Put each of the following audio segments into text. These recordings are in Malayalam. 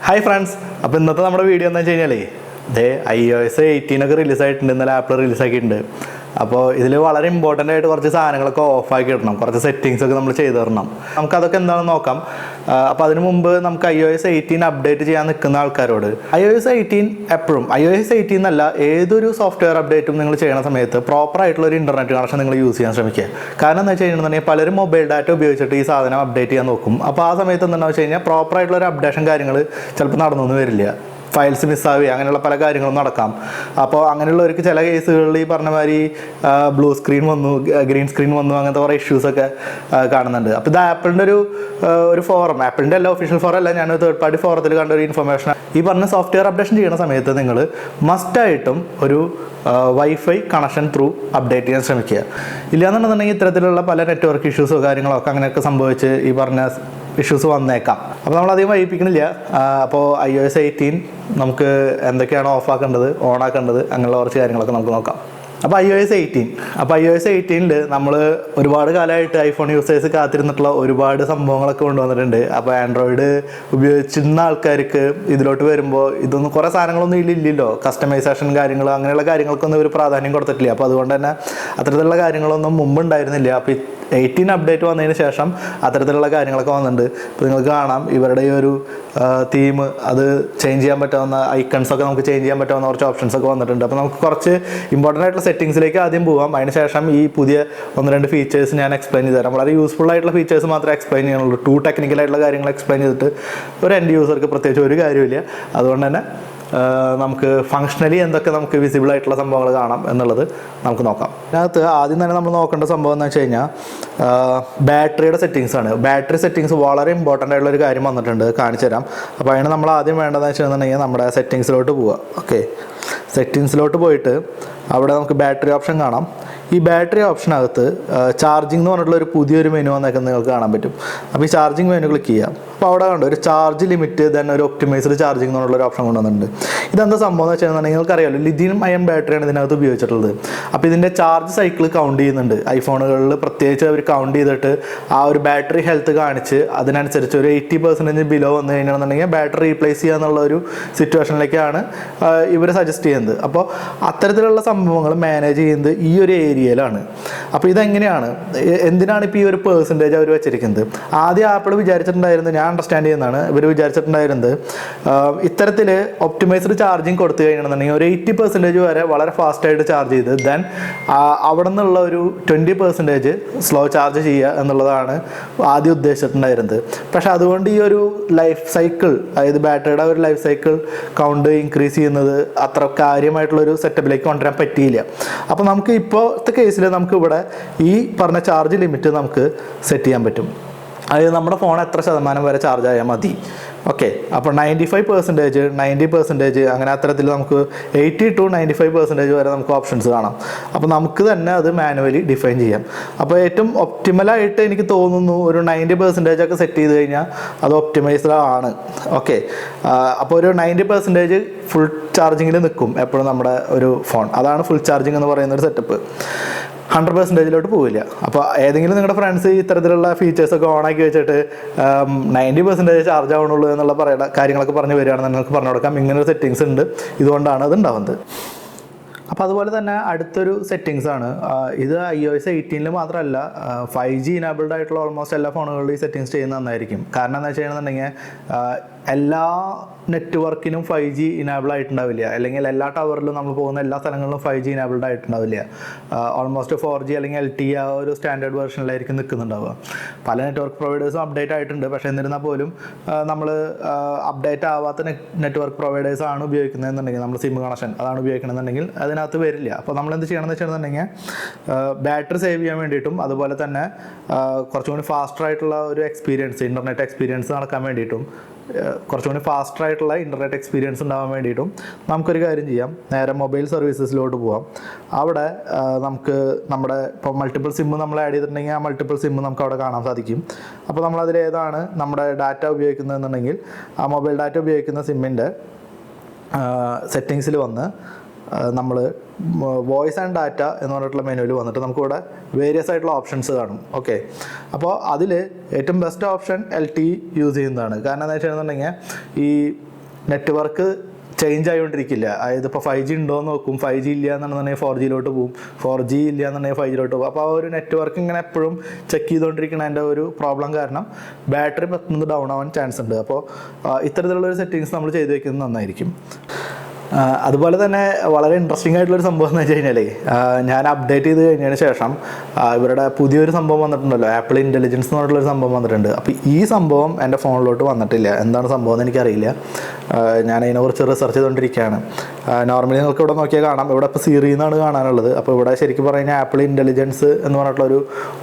ഹായ് ഫ്രണ്ട്സ്, അപ്പോൾ ഇന്നത്തെ നമ്മുടെ വീഡിയോ എന്താ വെച്ച് കഴിഞ്ഞാലേ iOS 18 ഒക്കെ റിലീസായിട്ടുണ്ട്. ഇന്നലെ ആപ്പിൾ റിലീസാക്കിയിട്ടുണ്ട്. അപ്പോൾ ഇതിൽ വളരെ ഇമ്പോർട്ടൻ്റ് ആയിട്ട് കുറച്ച് സാധനങ്ങളൊക്കെ ഓഫാക്കി ഇടണം, കുറച്ച് സെറ്റിങ്സ് ഒക്കെ നമ്മൾ ചെയ്ത് തരണം. നമുക്കതൊക്കെ എന്താണെന്ന് നോക്കാം. അപ്പോൾ അതിന് മുമ്പ് നമുക്ക് iOS 18 അപ്ഡേറ്റ് ചെയ്യാൻ നിൽക്കുന്ന ആൾക്കാരോട് iOS 18 എപ്പോഴും iOS 18 എന്നല്ല, ഏതൊരു സോഫ്റ്റ്വെയർ അപ്ഡേറ്റും നിങ്ങൾ ചെയ്യുന്ന സമയത്ത് പ്രോപ്പർ ആയിട്ടുള്ള ഒരു ഇൻ്റർനെറ്റ് കണക്ഷൻ നിങ്ങൾ യൂസ് ചെയ്യാൻ ശ്രമിക്കുക. കാരണം എന്താ വെച്ച് കഴിഞ്ഞിട്ടുണ്ടെങ്കിൽ പലരും മൊബൈൽ ഡാറ്റ ഉപയോഗിച്ചിട്ട് ഈ സാധനം അപ്ഡേറ്റ് ചെയ്യാൻ നോക്കും. അപ്പോൾ ആ സമയത്ത് എന്താണെന്ന് വെച്ച് കഴിഞ്ഞാൽ പ്രോപ്പർ ആയിട്ടുള്ള ഒരു അപ്ഡേഷൻ കാര്യങ്ങൾ ചിലപ്പോൾ നടന്നൊന്നും വരില്ല, ഫയൽസ് മിസ്സാവുക, അങ്ങനെയുള്ള പല കാര്യങ്ങളും നടക്കാം. അപ്പോൾ അങ്ങനെയുള്ളവർക്ക് ചില കേസുകളിൽ ഈ പറഞ്ഞ മാതിരി ബ്ലൂ സ്ക്രീൻ വന്നു, ഗ്രീൻ സ്ക്രീൻ വന്നു, അങ്ങനത്തെ കുറേ ഇഷ്യൂസൊക്കെ കാണുന്നുണ്ട്. അപ്പോൾ ഇത് ആപ്പിളിൻ്റെ ഒരു ഫോറം, ആപ്പിളിൻ്റെ അല്ല, ഒഫീഷ്യൽ ഫോറം അല്ല, ഞാനൊരു തേർഡ് പാർട്ടി ഫോറത്തിൽ കണ്ട ഒരു ഇൻഫർമേഷൻ. ഈ പറഞ്ഞ സോഫ്റ്റ്വെയർ അപ്ഡേഷൻ ചെയ്യുന്ന സമയത്ത് നിങ്ങൾ മസ്റ്റായിട്ടും ഒരു വൈഫൈ കണക്ഷൻ ത്രൂ അപ്ഡേറ്റ് ചെയ്യാൻ ശ്രമിക്കുക. ഇല്ലയെന്നുണ്ടെന്നുണ്ടെങ്കിൽ ഇത്തരത്തിലുള്ള പല നെറ്റ്വർക്ക് ഇഷ്യൂസോ കാര്യങ്ങളൊക്കെ അങ്ങനെയൊക്കെ സംഭവിച്ച് ഈ പറഞ്ഞ ഇഷ്യൂസ് വന്നേക്കാം. അപ്പോൾ നമ്മളധികം വൈകിപ്പിക്കണില്ല. അപ്പോൾ iOS 18 നമുക്ക് എന്തൊക്കെയാണ് ഓഫാക്കേണ്ടത്, ഓണാക്കേണ്ടത്, അങ്ങനെയുള്ള കുറച്ച് കാര്യങ്ങളൊക്കെ നമുക്ക് നോക്കാം. അപ്പോൾ iOS 18 നമ്മൾ ഒരുപാട് കാലമായിട്ട് ഐഫോൺ യൂസേഴ്സ് കാത്തിരുന്നിട്ടുള്ള ഒരുപാട് സംഭവങ്ങളൊക്കെ കൊണ്ടുവന്നിട്ടുണ്ട്. അപ്പോൾ ആൻഡ്രോയിഡ് ഉപയോഗിച്ചിരുന്ന ആൾക്കാർക്ക് ഇതിലോട്ട് വരുമ്പോൾ ഇതൊന്നും കുറേ സാധനങ്ങളൊന്നും ഇല്ലല്ലോ, കസ്റ്റമൈസേഷൻ കാര്യങ്ങൾ അങ്ങനെയുള്ള കാര്യങ്ങൾക്കൊന്നും ഒരു പ്രാധാന്യം കൊടുത്തിട്ടില്ല. അപ്പോൾ അതുകൊണ്ട് തന്നെ അത്തരത്തിലുള്ള കാര്യങ്ങളൊന്നും മുമ്പ് ഉണ്ടായിരുന്നില്ല. അപ്പോൾ 18 അപ്ഡേറ്റ് വന്നതിന് ശേഷം അത്തരത്തിലുള്ള കാര്യങ്ങളൊക്കെ വന്നിട്ടുണ്ട്. ഇപ്പോൾ നിങ്ങൾക്ക് കാണാം ഇവരുടെ ഈ ഒരു തീം അത് ചേഞ്ച് ചെയ്യാൻ പറ്റാവുന്ന ഐക്കൺസൊക്കെ നമുക്ക് ചേഞ്ച് ചെയ്യാൻ പറ്റാവുന്ന കുറച്ച് ഓപ്ഷൻസ് ഒക്കെ വന്നിട്ടുണ്ട്. അപ്പോൾ നമുക്ക് കുറച്ച് ഇമ്പോർട്ടൻ്റ് ആയിട്ടുള്ള സെറ്റിങ്സിലേക്ക് ആദ്യം പോകാം. അതിനുശേഷം ഈ പുതിയ 1-2 ഫീച്ചേഴ്സ് ഞാൻ എക്സ്പ്ലെയിൻ ചെയ്ത് തരാം. വളരെ യൂസ്ഫുൾ ആയിട്ടുള്ള ഫീച്ചേഴ്സ് മാത്രമേ എക്സ്പ്ലെയിൻ ചെയ്യാനുള്ളൂ. ടു ടെക്നിക്കൽ ആയിട്ടുള്ള കാര്യങ്ങൾ എക്സ്പ്ലെയിൻ ചെയ്തിട്ട് ഒരു എൻഡ് യൂസർക്ക് പ്രത്യേകിച്ച് ഒരു കാര്യമില്ല. അതുകൊണ്ട് തന്നെ നമുക്ക് ഫങ്ഷണലി എന്തൊക്കെ നമുക്ക് വിസിബിൾ ആയിട്ടുള്ള സംഭവങ്ങൾ കാണാം എന്നുള്ളത് നമുക്ക് നോക്കാം. അതിനകത്ത് ആദ്യം തന്നെ നമ്മൾ നോക്കേണ്ട സംഭവം എന്ന് വെച്ച് കഴിഞ്ഞാൽ ബാറ്ററിയുടെ സെറ്റിങ്സ് ആണ്. ബാറ്ററി സെറ്റിങ്സ് വളരെ ഇമ്പോർട്ടൻ്റ് ആയിട്ടുള്ള ഒരു കാര്യം വന്നിട്ടുണ്ട്, കാണിച്ചു തരാം. അപ്പോൾ അതിന് നമ്മൾ ആദ്യം വേണ്ടതെന്ന് വെച്ചിട്ടുണ്ടെങ്കിൽ നമ്മുടെ സെറ്റിങ്സിലോട്ട് പോവുക. ഓക്കെ, സെറ്റിങ്സിലോട്ട് പോയിട്ട് അവിടെ നമുക്ക് ബാറ്ററി ഓപ്ഷൻ കാണാം. ഈ ബാറ്ററി ഓപ്ഷനകത്ത് ചാർജിങ് എന്ന് പറഞ്ഞിട്ടുള്ള ഒരു പുതിയൊരു മെനു വന്നേക്കുന്നത് നിങ്ങൾക്ക് കാണാൻ പറ്റും. അപ്പോൾ ഈ ചാർജിങ് മെനു ക്ലിക്ക് ചെയ്യാം. അപ്പോൾ അവിടെ കണ്ടോ ഒരു ചാർജ് ലിമിറ്റ്, ദെൻ ഒരു ഒപ്റ്റിമൈസ്ഡ് ചാർജിങ് എന്ന് പറഞ്ഞുള്ള ഒരു ഓപ്ഷൻ കൊണ്ടുവന്നിട്ടുണ്ട്. ഇതെന്താ സംഭവം എന്ന് വെച്ചാൽ നിങ്ങൾക്ക് അറിയാമല്ലോ, ലിഥിയം അയൺ ബാറ്ററിയാണ് ഇതിനകത്ത് ഉപയോഗിച്ചിട്ടുള്ളത്. അപ്പോൾ ഇതിൻ്റെ ചാർജ് സൈക്കിൾ കൗണ്ട് ചെയ്യുന്നുണ്ട്. ഐഫോണുകളിൽ പ്രത്യേകിച്ച് അവർ കൗണ്ട് ചെയ്തിട്ട് ആ ഒരു ബാറ്ററി ഹെൽത്ത് കാണിച്ച് അതിനനുസരിച്ച് ഒരു 80% ബിലോ വന്നു കഴിഞ്ഞാണെന്നുണ്ടെങ്കിൽ ബാറ്ററി റീപ്ലേസ് ചെയ്യുക എന്നുള്ള ഒരു സിറ്റുവേഷനിലേക്കാണ് ഇവർ സജസ്റ്റ് ചെയ്യുന്നത്. അപ്പോൾ അത്തരത്തിലുള്ള സംഭവങ്ങൾ മാനേജ് ചെയ്യുന്നത് ഈ ഒരു ഏരിയയിലാണ്. അപ്പോൾ ഇതെങ്ങനെയാണ്, എന്തിനാണ് ഇപ്പോൾ ഈ ഒരു പെർസെൻറ്റേജ് അവർ വെച്ചിരിക്കുന്നത്? ആദ്യം ആപ്പിൾ വിചാരിച്ചിട്ടുണ്ടായിരുന്നത്, ഞാൻ അണ്ടർസ്റ്റാൻഡ് ചെയ്യുന്നതാണ്, ഇവർ വിചാരിച്ചിട്ടുണ്ടായിരുന്നത് ഇത്തരത്തിൽ ഒപ്റ്റിമൈസ്ഡ് ചാർജിങ് കൊടുത്തു കഴിഞ്ഞിട്ടുണ്ടെങ്കിൽ ഒരു 80% വരെ വളരെ ഫാസ്റ്റായിട്ട് ചാർജ് ചെയ്ത് ദെൻ അവിടെ നിന്നുള്ള ഒരു 20% സ്ലോ ചാർജ് ചെയ്യുക എന്നുള്ളതാണ് ആദ്യം ഉദ്ദേശിച്ചിട്ടുണ്ടായിരുന്നത്. പക്ഷെ അതുകൊണ്ട് ഈ ഒരു ലൈഫ് സൈക്കിൾ, അതായത് ബാറ്ററിയുടെ ഒരു ലൈഫ് സൈക്കിൾ കൗണ്ട് ഇൻക്രീസ് ചെയ്യുന്നത് അത്ര കാര്യമായിട്ടുള്ളൊരു സെറ്റപ്പിലേക്ക് കൊണ്ടുവരാൻ പറ്റിയില്ല. അപ്പോൾ നമുക്ക് ഇപ്പോഴത്തെ കേസിൽ നമുക്ക് ഇവിടെ ഈ പറഞ്ഞ ചാർജ് ലിമിറ്റ് നമുക്ക് സെറ്റ് ചെയ്യാൻ പറ്റും. അതായത് നമ്മുടെ ഫോൺ എത്ര ശതമാനം വരെ ചാർജ് ആയാൽ മതി. ഓക്കെ, അപ്പോൾ 95%, 90% അങ്ങനെ അത്തരത്തിൽ നമുക്ക് 80 to 95% വരെ നമുക്ക് ഓപ്ഷൻസ് കാണാം. അപ്പോൾ നമുക്ക് തന്നെ അത് മാനുവലി ഡിഫൈൻ ചെയ്യാം. അപ്പോൾ ഏറ്റവും ഒപ്റ്റിമലായിട്ട് എനിക്ക് തോന്നുന്നു ഒരു 90% ഒക്കെ സെറ്റ് ചെയ്ത് കഴിഞ്ഞാൽ അത് ഒപ്റ്റിമൈസ്ഡ് ആണ്. ഓക്കെ, അപ്പോൾ ഒരു 90% ഫുൾ ചാർജിങ്ങിൽ നിൽക്കും എപ്പോഴും നമ്മുടെ ഒരു ഫോൺ. അതാണ് ഫുൾ ചാർജിങ് എന്ന് പറയുന്ന ഒരു സെറ്റപ്പ്. 100%ലോട്ട് പോവില്ല. അപ്പോൾ ഏതെങ്കിലും നിങ്ങളുടെ ഫ്രണ്ട്സ് ഇത്തരത്തിലുള്ള ഫീച്ചേഴ്സൊക്കെ ഓണാക്കി വെച്ചിട്ട് 90% ചാർജ് ആവണുള്ളൂ എന്നുള്ള കാര്യങ്ങളൊക്കെ പറഞ്ഞ് വരികയാണെന്ന് നിങ്ങൾക്ക് പറഞ്ഞു കൊടുക്കാം. ഇങ്ങനൊരു സെറ്റിങ്സ് ഉണ്ട്, ഇതുകൊണ്ടാണ് അത് ഉണ്ടാവുന്നത്. അപ്പോൾ അതുപോലെ തന്നെ അടുത്രു സെറ്റിങ്സ് ആണ് ഇത്. iOS 18 മാത്രമല്ല, 5G ഇനാബിൾഡ് ആയിട്ടുള്ള ഓൾമോസ്റ്റ് എല്ലാ ഫോണുകളിലും ഈ സെറ്റിങ്സ് ചെയ്യുന്നത് നന്നായിരിക്കും. കാരണം എന്താ വെച്ച് കഴിഞ്ഞിട്ടുണ്ടെങ്കിൽ എല്ലാ നെറ്റ്വർക്കിനും 5G ഇനാബിൾ ആയിട്ടുണ്ടാവില്ല, അല്ലെങ്കിൽ എല്ലാ ടവറിലും നമ്മൾ പോകുന്ന എല്ലാ സ്ഥലങ്ങളിലും 5G ഇനാബിൾഡ് ആയിട്ടുണ്ടാവില്ല. ഓൾമോസ്റ്റ് 4G അല്ലെങ്കിൽ LTE ആ ഒരു സ്റ്റാൻഡേർഡ് വെർഷനിലായിരിക്കും നിൽക്കുന്നുണ്ടാവുക. പല നെറ്റ്വർക്ക് പ്രൊവൈഡേഴ്സും അപ്ഡേറ്റ് ആയിട്ടുണ്ട്. പക്ഷേ എന്നിരുന്നാൽ പോലും നമ്മൾ അപ്ഡേറ്റ് ആവാത്ത നെറ്റ്വർക്ക് പ്രൊവൈഡേഴ്സ് ആണ് ഉപയോഗിക്കുന്നതെന്നുണ്ടെങ്കിൽ, നമ്മൾ സിം കണക്ഷൻ അതാണ് ഉപയോഗിക്കണമെന്നുണ്ടെങ്കിൽ അതിനകത്ത് വരില്ല. അപ്പോൾ നമ്മൾ എന്ത് ചെയ്യണമെന്ന് വെച്ചിട്ടുണ്ടെങ്കിൽ ബാറ്ററി സേവ് ചെയ്യാൻ വേണ്ടിയിട്ടും അതുപോലെ തന്നെ കുറച്ചും കൂടി ഫാസ്റ്റർ ആയിട്ടുള്ള ഒരു എക്സ്പീരിയൻസ്, ഇൻ്റർനെറ്റ് എക്സ്പീരിയൻസ് നടക്കാൻ വേണ്ടിയിട്ടും, കുറച്ചും കൂടി ഫാസ്റ്റർ ആയിട്ടുള്ള ഇൻ്റർനെറ്റ് എക്സ്പീരിയൻസ് ഉണ്ടാകാൻ വേണ്ടിയിട്ടും നമുക്കൊരു കാര്യം ചെയ്യാം. നേരെ മൊബൈൽ സർവീസസിലോട്ട് പോവാം. അവിടെ നമുക്ക് നമ്മുടെ ഇപ്പോൾ മൾട്ടിപ്പിൾ സിം നമ്മൾ ആഡ് ചെയ്തിട്ടുണ്ടെങ്കിൽ ആ മൾട്ടിപ്പിൾ സിം നമുക്ക് അവിടെ കാണാൻ സാധിക്കും. അപ്പോൾ നമ്മളതിൽ ഏതാണ് നമ്മുടെ ഡാറ്റ ഉപയോഗിക്കുന്നതെന്നുണ്ടെങ്കിൽ ആ മൊബൈൽ ഡാറ്റ ഉപയോഗിക്കുന്ന സിമ്മിൻ്റെ സെറ്റിങ്സിൽ വന്ന് നമ്മൾ വോയിസ് ആൻഡ് ഡാറ്റ എന്ന് പറഞ്ഞിട്ടുള്ള മെനുവിൽ വന്നിട്ട് നമുക്കിവിടെ വേരിയസ് ആയിട്ടുള്ള ഓപ്ഷൻസ് കാണും. ഓക്കെ, അപ്പോൾ അതിൽ ഏറ്റവും ബെസ്റ്റ് ഓപ്ഷൻ LTE യൂസ് ചെയ്യുന്നതാണ്. കാരണം എന്താ വെച്ചിട്ടുണ്ടെങ്കിൽ ഈ നെറ്റ്വർക്ക് ചേഞ്ച് ആയിക്കൊണ്ടിരിക്കില്ല. അതായത് ഇപ്പോൾ 5G ഉണ്ടോ എന്ന് നോക്കും, 5G ഇല്ല എന്നുണ്ടെങ്കിൽ 4Gയിലോട്ട് പോകും, 4G ഇല്ല എന്നുണ്ടെങ്കിൽ 5Gയിലോട്ട് പോകും. അപ്പോൾ ആ ഒരു നെറ്റ്വർക്ക് ഇങ്ങനെ എപ്പോഴും ചെക്ക് ചെയ്തുകൊണ്ടിരിക്കുന്നതിൻ്റെ ഒരു പ്രോബ്ലം കാരണം ബാറ്ററി പെട്ടെന്ന് ഡൗൺ ആവാൻ ചാൻസ് ഉണ്ട്. അപ്പോൾ ഇത്തരത്തിലുള്ള ഒരു സെറ്റിങ്സ് നമ്മൾ ചെയ്ത് വെക്കുന്നത് നന്നായിരിക്കും. അതുപോലെ തന്നെ വളരെ ഇൻട്രസ്റ്റിംഗ് ആയിട്ടുള്ളൊരു സംഭവം എന്ന് വെച്ച് കഴിഞ്ഞാൽ, ഞാൻ അപ്ഡേറ്റ് ചെയ്ത് കഴിഞ്ഞതിന് ശേഷം ഇവരുടെ പുതിയൊരു സംഭവം വന്നിട്ടുണ്ടല്ലോ, ആപ്പിൾ ഇൻ്റലിജൻസ് എന്ന് പറഞ്ഞിട്ടുള്ളൊരു സംഭവം വന്നിട്ടുണ്ട്. അപ്പോൾ ഈ സംഭവം എൻ്റെ ഫോണിലോട്ട് വന്നിട്ടില്ല. എന്താണ് സംഭവം എന്ന് എനിക്കറിയില്ല. ഞാൻ അതിനെക്കുറിച്ച് റിസർച്ച് ചെയ്തുകൊണ്ടിരിക്കുകയാണ്. നോർമലി നിങ്ങൾക്ക് ഇവിടെ നോക്കിയാൽ കാണാം, ഇവിടെ ഇപ്പോൾ സിറി എന്നാണ് കാണാനുള്ളത്. അപ്പോൾ ഇവിടെ ശരിക്കും പറഞ്ഞാൽ ആപ്പിൾ ഇൻ്റലിജൻസ് എന്ന് പറഞ്ഞിട്ടുള്ളൊരു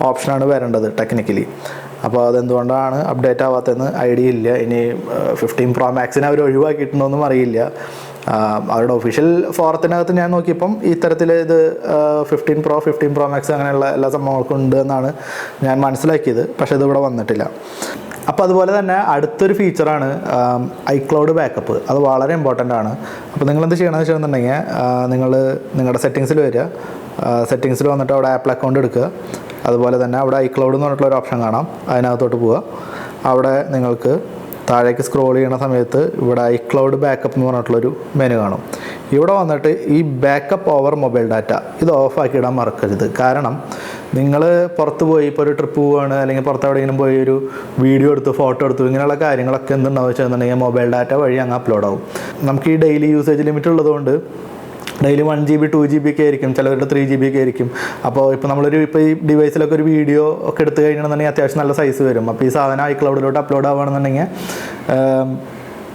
ഓപ്ഷനാണ് വരേണ്ടത് ടെക്നിക്കലി. അപ്പോൾ അതെന്തുകൊണ്ടാണ് അപ്ഡേറ്റ് ആവാത്തതെന്ന് ഐഡിയ ഇല്ല. ഇനി 15 Pro Maxനെ അവർ ഒഴിവാക്കിയിട്ടുണ്ടോയെന്നും അറിയില്ല. അവരുടെ ഒഫീഷ്യൽ ഫോറത്തിനകത്ത് ഞാൻ നോക്കിയപ്പം ഇത്തരത്തിൽ ഇത് 15 Pro Max അങ്ങനെയുള്ള എല്ലാ സംഭവങ്ങൾക്കും ഉണ്ട് എന്നാണ് ഞാൻ മനസ്സിലാക്കിയത്. പക്ഷേ ഇതിവിടെ വന്നിട്ടില്ല. അപ്പോൾ അതുപോലെ തന്നെ അടുത്തൊരു ഫീച്ചറാണ് iCloud ബാക്കപ്പ്. അത് വളരെ ഇമ്പോർട്ടൻ്റ് ആണ്. അപ്പോൾ നിങ്ങളെന്ത് ചെയ്യണമെന്ന് വെച്ചിട്ടുണ്ടെങ്കിൽ, നിങ്ങളുടെ സെറ്റിങ്സിൽ വരിക, സെറ്റിങ്സിൽ വന്നിട്ട് അവിടെ ആപ്പിൾ അക്കൗണ്ട് എടുക്കുക. അതുപോലെ തന്നെ അവിടെ iCloud എന്ന് പറഞ്ഞിട്ടുള്ളൊരു ഓപ്ഷൻ കാണാം, അതിനകത്തോട്ട് പോവുക. അവിടെ നിങ്ങൾക്ക് താഴേക്ക് സ്ക്രോൾ ചെയ്യുന്ന സമയത്ത് ഇവിടെ iCloud ബാക്കപ്പ് എന്ന് പറഞ്ഞിട്ടുള്ളൊരു മെനു കാണും. ഇവിടെ വന്നിട്ട് ഈ ബാക്കപ്പ് ഓവർ മൊബൈൽ ഡാറ്റ ഇത് ഓഫാക്കി ഇടാൻ മറക്കരുത്. കാരണം നിങ്ങൾ പുറത്ത് പോയി ഇപ്പോൾ ഒരു ട്രിപ്പ് പോവുകയാണ്, അല്ലെങ്കിൽ പുറത്ത് എവിടെയെങ്കിലും പോയി ഒരു വീഡിയോ എടുത്തു, ഫോട്ടോ എടുത്തു, ഇങ്ങനെയുള്ള കാര്യങ്ങളൊക്കെ എന്തുണ്ടാവുക വെച്ചിട്ടുണ്ടെങ്കിൽ മൊബൈൽ ഡാറ്റ വഴി അങ്ങ് അപ്ലോഡ് ആവും. നമുക്ക് ഈ ഡെയിലി യൂസേജ് ലിമിറ്റ് ഉള്ളതുകൊണ്ട് ഡെയിലി 1GB 2GB ഒക്കെ ആയിരിക്കും, ചിലവരുടെ 3GB ഒക്കെ ആയിരിക്കും. അപ്പോൾ ഇപ്പോൾ ഈ ഡിവൈസിലൊക്കെ ഒരു വീഡിയോ ഒക്കെ എടുത്തു കഴിഞ്ഞിട്ടുണ്ടെങ്കിൽ അത്യാവശ്യം നല്ല സൈസ് വരും. അപ്പോൾ ഈ സാധനം iCloudലോട്ട് അപ്ലോഡ് ആവുകയാണെന്നുണ്ടെങ്കിൽ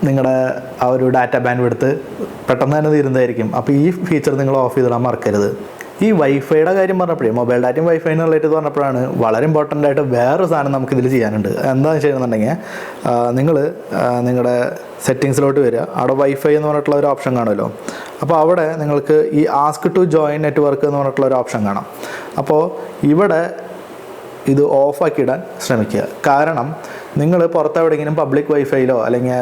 നിങ്ങളുടെ ആ ഒരു ഡാറ്റ ബാൻഡ് എടുത്ത് പെട്ടെന്ന് തന്നെ തീരുന്നതായിരിക്കും. അപ്പോൾ ഈ ഫീച്ചർ നിങ്ങൾ ഓഫ് ചെയ്തിടാൻ മറക്കരുത്. ഈ വൈഫൈയുടെ കാര്യം പറഞ്ഞപ്പോഴേ, മൊബൈൽ ഡാറ്റയും വൈഫൈനും റിലേറ്റഡ് പറഞ്ഞപ്പോഴാണ് വളരെ ഇമ്പോർട്ടൻ്റ് ആയിട്ട് വേറൊരു സാധനം നമുക്കിതിൽ ചെയ്യാനുണ്ട്. എന്താണെന്ന് ചെയ്യുന്നുണ്ടെങ്കിൽ, നിങ്ങൾ നിങ്ങളുടെ സെറ്റിങ്സിലോട്ട് വരിക. അവിടെ വൈഫൈ എന്ന് പറഞ്ഞിട്ടുള്ള ഒരു ഓപ്ഷൻ കാണുമല്ലോ. അപ്പോൾ അവിടെ നിങ്ങൾക്ക് ഈ ആസ്ക് ടു ജോയിൻ നെറ്റ്വർക്ക് എന്ന് പറഞ്ഞിട്ടുള്ള ഒരു ഓപ്ഷൻ കാണാം. അപ്പോൾ ഇവിടെ ഇത് ഓഫാക്കിയിടാൻ ശ്രമിക്കുക. കാരണം നിങ്ങൾ പുറത്തെവിടെയെങ്കിലും പബ്ലിക് വൈഫൈയിലോ അല്ലെങ്കിൽ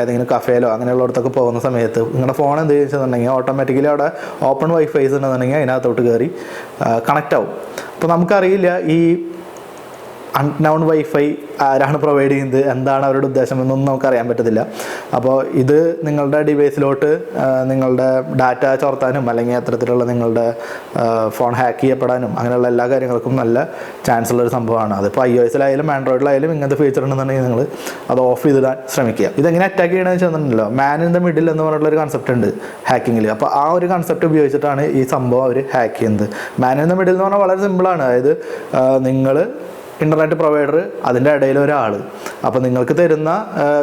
ഏതെങ്കിലും കഫേയിലോ അങ്ങനെയുള്ളിടത്തൊക്കെ പോകുന്ന സമയത്ത് നിങ്ങളുടെ ഫോൺ എന്ത് ചെയ്യുന്നുണ്ടെങ്കിൽ ഓട്ടോമാറ്റിക്കലി അവിടെ ഓപ്പൺ വൈഫൈസ് ഉണ്ടെന്നുണ്ടെങ്കിൽ അതിനകത്തോട്ട് കയറി കണക്റ്റ് ആവും. അപ്പോൾ നമുക്കറിയില്ല ഈ അൺനൗൺ വൈഫൈ ആരാണ് പ്രൊവൈഡ് ചെയ്യുന്നത്, എന്താണ് അവരുടെ ഉദ്ദേശം എന്നൊന്നും നമുക്കറിയാൻ പറ്റത്തില്ല. അപ്പോൾ ഇത് നിങ്ങളുടെ ഡിവൈസിലോട്ട് നിങ്ങളുടെ ഡാറ്റ ചോർത്താനും അല്ലെങ്കിൽ അത്തരത്തിലുള്ള നിങ്ങളുടെ ഫോൺ ഹാക്ക് ചെയ്യപ്പെടാനും അങ്ങനെയുള്ള എല്ലാ കാര്യങ്ങൾക്കും നല്ല ചാൻസ് ഉള്ളൊരു സംഭവമാണ്. അതിപ്പോൾ iOS-ലായാലും ആൻഡ്രോയിഡിലായാലും ഇങ്ങനത്തെ ഫീച്ചർ ഉണ്ടെന്നുണ്ടെങ്കിൽ നിങ്ങൾ അത് ഓഫ് ചെയ്തിടാൻ ശ്രമിക്കുക. ഇതെങ്ങനെ അറ്റാക്ക് ചെയ്യണമെന്ന് വെച്ചിട്ടുണ്ടല്ലോ, മാൻ ഇൻ ദ മിഡിൽ എന്ന് പറഞ്ഞിട്ടുള്ളൊരു കൺസെപ്റ്റ് ഉണ്ട് ഹാക്കിങ്ങിൽ. അപ്പോൾ ആ ഒരു കൺസെപ്റ്റ് ഉപയോഗിച്ചിട്ടാണ് ഈ സംഭവം അവർ ഹാക്ക് ചെയ്യുന്നത്. മാൻ ഇൻ ദ മിഡിൽ എന്ന് പറഞ്ഞാൽ വളരെ സിമ്പിളാണ്. അതായത് നിങ്ങൾ ഇൻ്റർനെറ്റ് പ്രൊവൈഡർ, അതിൻ്റെ ഇടയിൽ ഒരാൾ. അപ്പോൾ നിങ്ങൾക്ക് തരുന്ന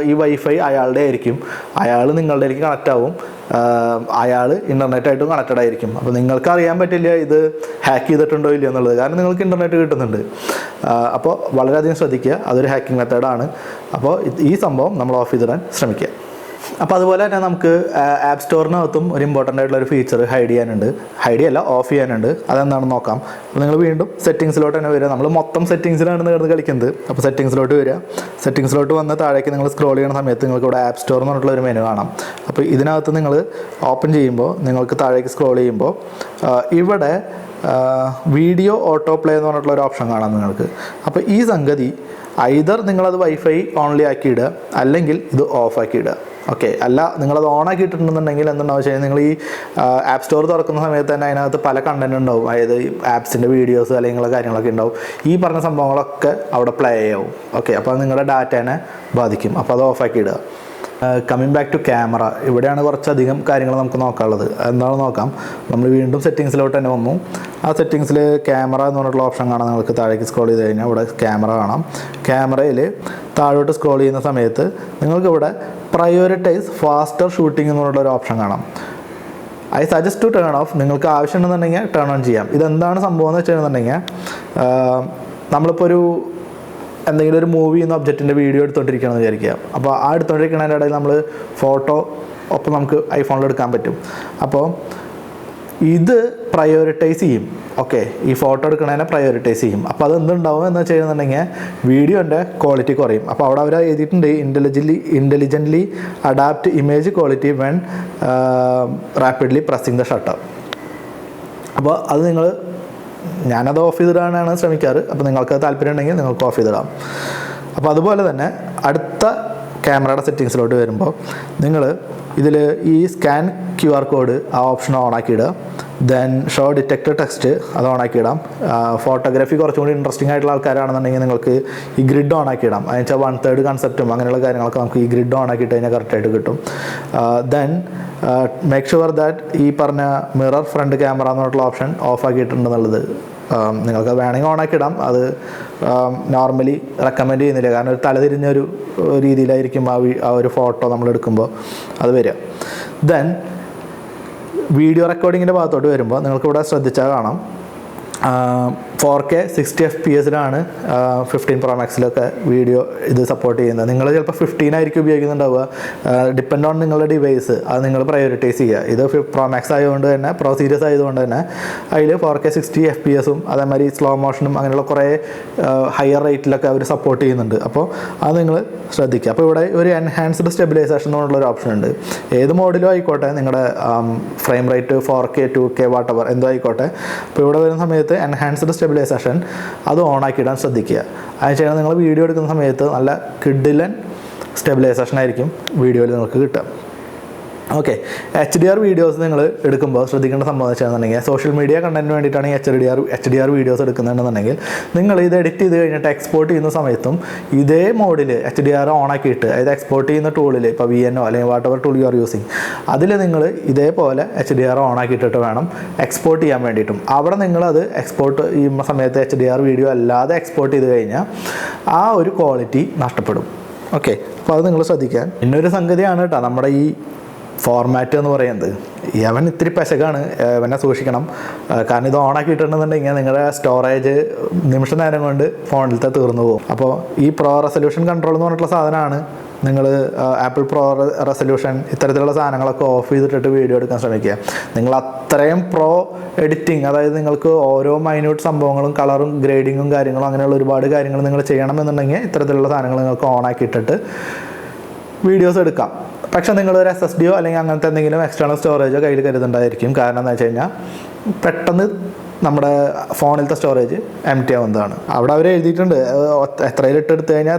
ഈ വൈഫൈ അയാളുടെ ആയിരിക്കും, അയാൾ നിങ്ങളുടെയിലേക്ക് കണക്റ്റ് ആവും, അയാൾ ഇൻ്റർനെറ്റായിട്ടും കണക്റ്റഡ് ആയിരിക്കും. അപ്പോൾ നിങ്ങൾക്ക് അറിയാൻ പറ്റില്ല ഇത് ഹാക്ക് ചെയ്തിട്ടുണ്ടോ ഇല്ലയോ എന്നുള്ളത്, കാരണം നിങ്ങൾക്ക് ഇൻ്റർനെറ്റ് കിട്ടുന്നുണ്ട്. അപ്പോൾ വളരെയധികം ശ്രദ്ധിക്കുക, അതൊരു ഹാക്കിംഗ് മെത്തേഡാണ്. അപ്പോൾ ഈ സംഭവം നമ്മൾ ഓഫ് ചെയ്തിടാൻ ശ്രമിക്കുക. അപ്പോൾ അതുപോലെ തന്നെ നമുക്ക് ആപ്പ് സ്റ്റോറിനകത്തും ഒരു ഇമ്പോർട്ടൻ്റ് ആയിട്ടുള്ള ഒരു ഫീച്ചർ ഓഫ് ചെയ്യാനുണ്ട്. അതെന്താണെന്ന് നോക്കാം. അപ്പോൾ നിങ്ങൾ വീണ്ടും സെറ്റിങ്സിലോട്ട് തന്നെ വരിക. നമ്മൾ മൊത്തം സെറ്റിങ്സിലാണ് കിടന്ന് കളിക്കുന്നത്. അപ്പോൾ സെറ്റിങ്സിലോട്ട് വരിക. സെറ്റിങ്സിലോട്ട് വന്ന് താഴേക്ക് നിങ്ങൾ സ്ക്രോൾ ചെയ്യുന്ന സമയത്ത് നിങ്ങൾക്ക് ഇവിടെ ആപ്പ് സ്റ്റോർ എന്ന് പറഞ്ഞിട്ടുള്ള ഒരു മെനു കാണാം. അപ്പോൾ ഇതിനകത്ത് നിങ്ങൾ ഓപ്പൺ ചെയ്യുമ്പോൾ നിങ്ങൾക്ക് താഴേക്ക് സ്ക്രോൾ ചെയ്യുമ്പോൾ ഇവിടെ വീഡിയോ ഓട്ടോ പ്ലേ എന്ന് പറഞ്ഞിട്ടുള്ള ഒരു ഓപ്ഷൻ കാണാം നിങ്ങൾക്ക്. അപ്പോൾ ഈ സംഗതി ഐദർ നിങ്ങളത് വൈഫൈ ഓൺലി ആക്കിയിടുക, അല്ലെങ്കിൽ ഇത് ഓഫ് ആക്കിയിടുക. ഓക്കെ, അല്ല നിങ്ങളത് ഓൺ ആക്കിയിട്ടുണ്ടെന്നുണ്ടെങ്കിൽ എന്തുണ്ടാവും വെച്ചാൽ നിങ്ങൾ ഈ ആപ്പ് സ്റ്റോർ തുറക്കുന്ന സമയത്ത് തന്നെ അതിനകത്ത് പല കണ്ടന്റ് ഉണ്ടാവും. അതായത് ആപ്സിൻ്റെ വീഡിയോസ് അല്ലെങ്കിൽ കാര്യങ്ങളൊക്കെ ഉണ്ടാവും. ഈ പറഞ്ഞ സംഭവങ്ങളൊക്കെ അവിടെ പ്ലേ ആവും. ഓക്കെ, അപ്പോൾ അത് നിങ്ങളുടെ ഡാറ്റേനെ ബാധിക്കും. അപ്പോൾ അത് ഓഫ് ആക്കിയിടുക. കമ്മിങ് ബാക്ക് ടു ക്യാമറ, ഇവിടെയാണ് കുറച്ചധികം കാര്യങ്ങൾ നമുക്ക് നോക്കാനുള്ളത്. എന്താണെന്ന് നോക്കാം. നമ്മൾ വീണ്ടും സെറ്റിങ്സിലോട്ട് തന്നെ വന്നു. ആ സെറ്റിങ്സിൽ ക്യാമറ എന്ന് പറഞ്ഞിട്ടുള്ള ഓപ്ഷൻ കാണാം. നിങ്ങൾക്ക് താഴേക്ക് സ്ക്രോൾ ചെയ്ത് കഴിഞ്ഞാൽ ഇവിടെ ക്യാമറ കാണാം. ക്യാമറയിൽ താഴോട്ട് സ്ക്രോൾ ചെയ്യുന്ന സമയത്ത് നിങ്ങൾക്ക് ഇവിടെ പ്രയോറിറ്റൈസ് ഫാസ്റ്റർ ഷൂട്ടിംഗ് എന്ന് പറഞ്ഞിട്ടുള്ള ഒരു ഓപ്ഷൻ കാണാം. I suggest to turn off. നിങ്ങൾക്ക് ആവശ്യമുണ്ടെന്നുണ്ടെങ്കിൽ ടേൺ ഓൺ ചെയ്യാം. ഇതെന്താണ് സംഭവം എന്ന് വെച്ചിട്ടുണ്ടെങ്കിൽ, നമ്മളിപ്പോൾ എന്തെങ്കിലും ഒരു മൂവി എന്ന ഒബ്ജക്റ്റിൻ്റെ വീഡിയോ എടുത്തുകൊണ്ടിരിക്കുകയാണെന്ന് വിചാരിക്കുക. അപ്പോൾ ആ എടുത്തുകൊണ്ടിരിക്കുന്നതിൻ്റെ ഇടയിൽ നമ്മൾ ഫോട്ടോ ഒപ്പം നമുക്ക് ഐഫോണിൽ എടുക്കാൻ പറ്റും. അപ്പോൾ ഇത് പ്രയോറിറ്റൈസ് ചെയ്യും. ഓക്കെ, ഈ ഫോട്ടോ എടുക്കുന്നതിനെ പ്രയോറിറ്റൈസ് ചെയ്യും. അപ്പോൾ അത് എന്തുണ്ടാവും എന്ന് വെച്ച് കഴിഞ്ഞിട്ടുണ്ടെങ്കിൽ വീഡിയോൻ്റെ ക്വാളിറ്റി കുറയും. അപ്പോൾ അവിടെ അവർ എഴുതിയിട്ടുണ്ട് intelligently adapt image quality when rapidly pressing the shutter. അപ്പോൾ അത് ഞാനത് ഓഫ് ചെയ്തിടാനാണ് ശ്രമിക്കാറ്. അപ്പോൾ നിങ്ങൾക്ക് താല്പര്യം ഉണ്ടെങ്കിൽ നിങ്ങൾക്ക് ഓഫ് ചെയ്തിടാം. അപ്പോൾ അതുപോലെ തന്നെ അടുത്ത ക്യാമറയുടെ സെറ്റിങ്സിലോട്ട് വരുമ്പോൾ നിങ്ങൾ ഇതിൽ ഈ സ്കാൻ QR കോഡ് ആ ഓപ്ഷൻ ഓണാക്കിയിടുക. ദെൻ ഷോ ഡിറ്റക്ട് ടെക്സ്റ്റ് അത് ഓണാക്കിയിടാം. ഫോട്ടോഗ്രാഫി കുറച്ചും കൂടി ഇൻട്രസ്റ്റിംഗ് ആയിട്ടുള്ള ആൾക്കാരാണെന്നുണ്ടെങ്കിൽ നിങ്ങൾക്ക് ഈ ഗ്രിഡ് ഓണാക്കിയിടാം. അതിന് 1/3 കൺസെപ്റ്റും അങ്ങനെയുള്ള കാര്യങ്ങളൊക്കെ നമുക്ക് ഈ ഗ്രിഡ് ഓണാക്കിയിട്ട് കഴിഞ്ഞാൽ കറക്റ്റായിട്ട് കിട്ടും. ദെൻ മേക്ക് ഷുവർ ദാറ്റ് ഈ പറഞ്ഞ മിറർ ഫ്രണ്ട് ക്യാമറ എന്നുള്ള ഓപ്ഷൻ ഓഫ് ആക്കിയിട്ടുണ്ടെന്നുള്ളത് നിങ്ങൾക്ക് വേണമെങ്കിൽ ഓണാക്കിയിടാം. അത് നോർമലി റെക്കമെൻഡ് ചെയ്യുന്നില്ല, കാരണം ഒരു തലതിരിഞ്ഞൊരു രീതിയിലായിരിക്കും ആ ഒരു ഫോട്ടോ നമ്മൾ എടുക്കുമ്പോൾ അത് വരിക. ദെൻ വീഡിയോ റെക്കോർഡിങ്ങിൻ്റെ ഭാഗത്തോട്ട് വരുമ്പോൾ നിങ്ങൾക്കിവിടെ ശ്രദ്ധിച്ചാൽ കാണാം 4K 60 FPS-ലാണ് 15 Pro Max-ലൊക്കെ വീഡിയോ ഇത് സപ്പോർട്ട് ചെയ്യുന്നത്. നിങ്ങൾ ചിലപ്പോൾ 15 ആയിരിക്കും ഉപയോഗിക്കുന്നുണ്ടാവുക. ഡിപ്പെൻഡ് ഓൺ നിങ്ങളുടെ ഡിവൈസ്, അത് നിങ്ങൾ പ്രയോറിറ്റൈസ് ചെയ്യുക. ഇത് Pro Max ആയതുകൊണ്ട് തന്നെ, Pro Series ആയതുകൊണ്ട് തന്നെ അതിൽ 4K 60 FPS-ഉം അതേമാതിരി സ്ലോ മോഷനും അങ്ങനെയുള്ള കുറേ ഹയർ റേറ്റിലൊക്കെ അവർ സപ്പോർട്ട് ചെയ്യുന്നുണ്ട്. അപ്പോൾ അത് നിങ്ങൾ ശ്രദ്ധിക്കുക. അപ്പോൾ ഇവിടെ ഒരു എൻഹാൻസ്ഡ് സ്റ്റെബിലൈസേഷൻ എന്നുള്ളൊരു ഓപ്ഷൻ ഉണ്ട്. ഏത് മോഡിലും ആയിക്കോട്ടെ, നിങ്ങളുടെ frame rate 4K 2K whatever എന്തോ ആയിക്കോട്ടെ. അപ്പോൾ ഇവിടെ വരുന്ന സമയത്ത് എൻഹാൻസ്ഡ് സ്റ്റെബിലൈസേഷൻ അത് ഓണാക്കിയിടാൻ ശ്രദ്ധിക്കുക. അതിന് ശേഷം നിങ്ങൾ വീഡിയോ എടുക്കുന്ന സമയത്ത് നല്ല കിഡിലൻ സ്റ്റെബിലൈസേഷൻ ആയിരിക്കും വീഡിയോയിൽ നിങ്ങൾക്ക് കിട്ടുക. ഓക്കെ, HDR വീഡിയോസ് നിങ്ങൾ എടുക്കുമ്പോൾ ശ്രദ്ധിക്കേണ്ട സംഭവം വെച്ചാണെന്നുണ്ടെങ്കിൽ, സോഷ്യൽ മീഡിയ കണ്ടന്റിന് വേണ്ടിയിട്ടാണ് ഈ HDR വീഡിയോസ് എടുക്കുന്നതെന്നുണ്ടെങ്കിൽ നിങ്ങൾ ഇത് എഡിറ്റ് ചെയ്ത് കഴിഞ്ഞിട്ട് എക്സ്പോർട്ട് ചെയ്യുന്ന സമയത്തും ഇതേ മോഡിൽ HDR ഓണാക്കിയിട്ട്, അതായത് എക്സ്പോർട്ട് ചെയ്യുന്ന ടൂളിൽ ഇപ്പോൾ VNO അല്ലെങ്കിൽ whatever tool you are using, അതിൽ നിങ്ങൾ ഇതേപോലെ HDR ഓണാക്കിയിട്ടിട്ട് വേണം എക്സ്പോർട്ട് ചെയ്യാൻ വേണ്ടിയിട്ടും. അവിടെ നിങ്ങളത് എക്സ്പോർട്ട് ചെയ്യുന്ന സമയത്ത് HDR വീഡിയോ അല്ലാതെ എക്സ്പോർട്ട് ചെയ്ത് കഴിഞ്ഞാൽ ആ ഒരു ക്വാളിറ്റി നഷ്ടപ്പെടും. ഓക്കെ, അപ്പോൾ അത് നിങ്ങൾ ശ്രദ്ധിക്കാൻ. പിന്നൊരു സംഗതിയാണ് കേട്ടോ നമ്മുടെ ഈ ഫോർമാറ്റ് എന്ന് പറയുന്നത്. അവൻ ഇത്തിരി പെശകാണ്, അവനെ സൂക്ഷിക്കണം. കാരണം ഇത് ഓണാക്കിയിട്ടുണ്ടെന്നുണ്ടെങ്കിൽ നിങ്ങളുടെ സ്റ്റോറേജ് നിമിഷ നേരം കൊണ്ട് ഫോണിലത്തെ തീർന്നു പോകും. അപ്പോൾ ഈ പ്രോ റെസൊല്യൂഷൻ കൺട്രോൾ എന്ന് പറഞ്ഞിട്ടുള്ള സാധനമാണ്. നിങ്ങൾ ആപ്പിൾ പ്രോ റെസൊല്യൂഷൻ ഇത്തരത്തിലുള്ള സാധനങ്ങളൊക്കെ ഓഫ് ചെയ്തിട്ടിട്ട് വീഡിയോ എടുക്കാൻ ശ്രമിക്കുക. നിങ്ങൾ അത്രയും പ്രോ എഡിറ്റിംഗ്, അതായത് നിങ്ങൾക്ക് ഓരോ മൈന്യൂട്ട് സംഭവങ്ങളും കളറും ഗ്രേഡിങ്ങും കാര്യങ്ങളും അങ്ങനെയുള്ള ഒരുപാട് കാര്യങ്ങൾ നിങ്ങൾ ചെയ്യണമെന്നുണ്ടെങ്കിൽ ഇത്തരത്തിലുള്ള സാധനങ്ങൾ നിങ്ങൾക്ക് ഓണാക്കിയിട്ടിട്ട് വീഡിയോസ് എടുക്കാം. പക്ഷേ നിങ്ങളൊരു SSD അല്ലെങ്കിൽ അങ്ങനത്തെ എന്തെങ്കിലും എക്സ്റ്റേണൽ സ്റ്റോറേജോ കയ്യിൽ കരുതുന്നുണ്ടായിരിക്കും. കാരണം എന്താ വെച്ച് കഴിഞ്ഞാൽ പെട്ടെന്ന് നമ്മുടെ ഫോണിലത്തെ സ്റ്റോറേജ് എംപ്റ്റി ആവുന്നതാണ്. അവിടെ അവർ എഴുതിയിട്ടുണ്ട് എത്രയിൽ ഇട്ടെടുത്ത് കഴിഞ്ഞാൽ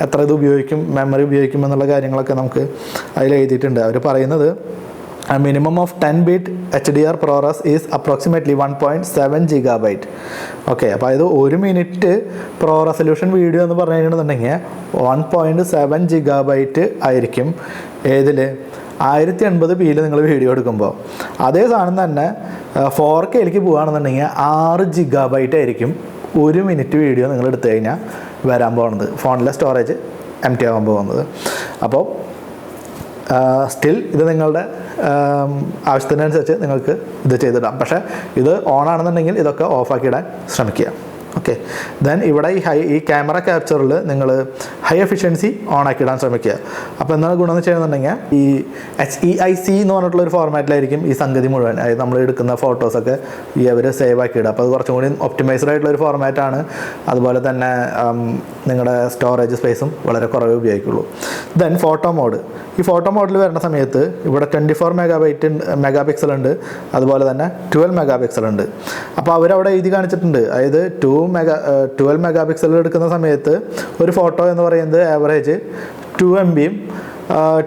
എത്ര ഇത് ഉപയോഗിക്കും, മെമ്മറി ഉപയോഗിക്കും എന്നുള്ള കാര്യങ്ങളൊക്കെ നമുക്ക് അതിൽ എഴുതിയിട്ടുണ്ട്. അവർ പറയുന്നത് a minimum of 10-bit HDR ProRes is approximately 1.7 GB. Okay, അപ്പോൾ ഇത് 1 മിനിറ്റ് പ്രോ റെസൊല്യൂഷൻ വീഡിയോ എന്ന് പറഞ്ഞു കഴിഞ്ഞിട്ടുണ്ടെങ്കിൽ 1.7 GB ആയിരിക്കും. ഏതിൽ 1080p നിങ്ങൾ വീഡിയോ എടുക്കുമ്പോൾ. അതേ സാധനം തന്നെ 4Kയിലേക്ക് പോകുകയാണെന്നുണ്ടെങ്കിൽ 6 GB ആയിരിക്കും 1 മിനിറ്റ് വീഡിയോ നിങ്ങൾ എടുത്തു കഴിഞ്ഞാൽ വരാൻ പോകുന്നത്. ഫോണിലെ സ്റ്റോറേജ് എംപ്റ്റി ആവാൻ പോകുന്നത്. അപ്പോൾ സ്റ്റിൽ ഇത് നിങ്ങളുടെ ആവശ്യത്തിനനുസരിച്ച് നിങ്ങൾക്ക് ഇത് ചെയ്തിടാം. പക്ഷേ ഇത് ഓൺ ആണെന്നുണ്ടെങ്കിൽ ഇതൊക്കെ ഓഫാക്കിയിടാൻ ശ്രമിക്കുക. ഓക്കെ, ദെൻ ഇവിടെ ഈ ക്യാമറ ക്യാപ്ചറിൽ നിങ്ങൾ ഹൈ എഫിഷ്യൻസി ഓൺ ആക്കിയിടാൻ ശ്രമിക്കുക. അപ്പോൾ എന്താണ് ഗുണമെന്ന് ചെയ്യുന്നുണ്ടെങ്കിൽ ഈ HEIC എന്ന് പറഞ്ഞിട്ടുള്ളൊരു ഫോർമാറ്റിലായിരിക്കും ഈ സംഗതി മുഴുവൻ, അതായത് നമ്മൾ എടുക്കുന്ന ഫോട്ടോസൊക്കെ ഈ അവർ സേവ് ആക്കിയിടുക. അപ്പോൾ അത് കുറച്ചും കൂടി ഒപ്റ്റിമൈസ്ഡ് ആയിട്ടുള്ളൊരു ഫോർമാറ്റാണ്. അതുപോലെ തന്നെ നിങ്ങളുടെ സ്റ്റോറേജ് സ്പേസും വളരെ കുറവേ ഉപയോഗിക്കുള്ളൂ. Then photo mode. ഈ ഫോട്ടോ മോഡിൽ വരുന്ന സമയത്ത് ഇവിടെ 24 മെഗാപിക്സൽ ഉണ്ട്, അതുപോലെ തന്നെ 12 മെഗാപിക്സൽ ഉണ്ട്. അപ്പോൾ അവരവിടെ എഴുതി കാണിച്ചിട്ടുണ്ട്, അതായത് 12 മെഗാപിക്സൽ എടുക്കുന്ന സമയത്ത് ഒരു ഫോട്ടോ എന്ന് പറയുന്നത് ആവറേജ് 2 MB-യും